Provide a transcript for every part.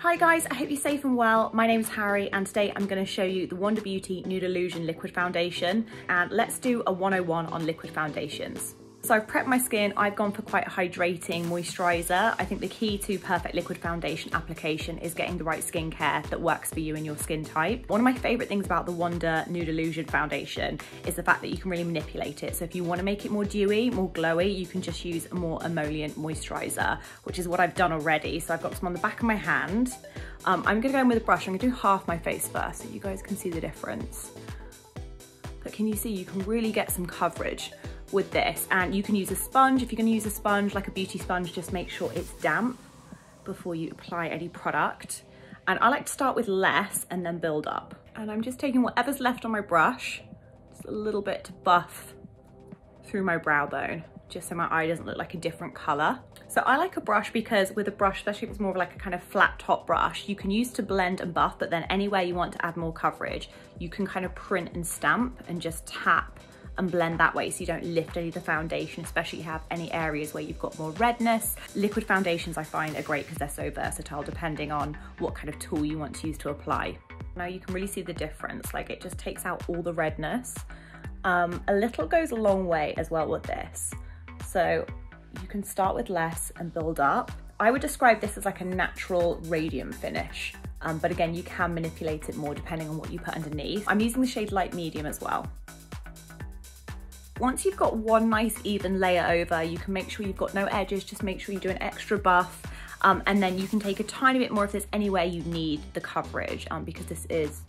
Hi guys, I hope you're safe and well. My name's Harry and today I'm going to show you the Wonder Beauty Nude Illusion Liquid Foundation, and let's do a 101 on liquid foundations. So I've prepped my skin. I've gone for quite a hydrating moisturiser. I think the key to perfect liquid foundation application is getting the right skincare that works for you and your skin type. One of my favourite things about the Wonder Nude Illusion Foundation is the fact that you can really manipulate it. So if you want to make it more dewy, more glowy, you can just use a more emollient moisturiser, which is what I've done already. So I've got some on the back of my hand. I'm going to go in with a brush. I'm going to do half my face first so you guys can see the difference. But can you see, you can really get some coverage with this, and you can use a sponge. If you're going to use a sponge, like a beauty sponge, just make sure it's damp before you apply any product. And I like to start with less and then build up. And I'm just taking whatever's left on my brush, just a little bit to buff through my brow bone, just so my eye doesn't look like a different color. So I like a brush because with a brush, especially if it's more of like a kind of flat top brush, you can use to blend and buff, but then anywhere you want to add more coverage, you can kind of print and stamp and just tap and blend that way, so you don't lift any of the foundation, especially if you have any areas where you've got more redness. Liquid foundations I find are great because they're so versatile depending on what kind of tool you want to use to apply. Now you can really see the difference, like it just takes out all the redness. A little goes a long way as well with this. So you can start with less and build up. I would describe this as like a natural radiant finish, but again, you can manipulate it more depending on what you put underneath. I'm using the shade light medium as well. Once you've got one nice even layer over, you can make sure you've got no edges, just make sure you do an extra buff, and then you can take a tiny bit more if there's anywhere you need the coverage, because this is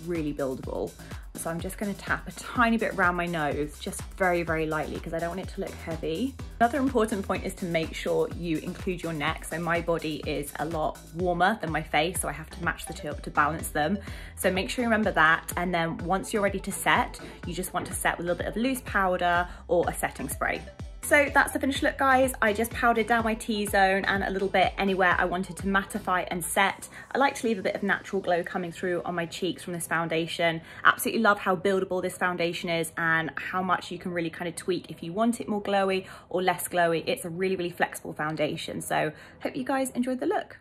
really buildable. So I'm just going to tap a tiny bit around my nose, just very, very lightly, because I don't want it to look heavy. Another important point is to make sure you include your neck. So my body is a lot warmer than my face, so I have to match the two up to balance them. So make sure you remember that. And then once you're ready to set, you just want to set with a little bit of loose powder or a setting spray. So that's the finished look, guys. I just powdered down my T-zone and a little bit anywhere I wanted to mattify and set. I like to leave a bit of natural glow coming through on my cheeks from this foundation. Absolutely love how buildable this foundation is and how much you can really kind of tweak if you want it more glowy or less glowy. It's a really, really flexible foundation. So hope you guys enjoyed the look.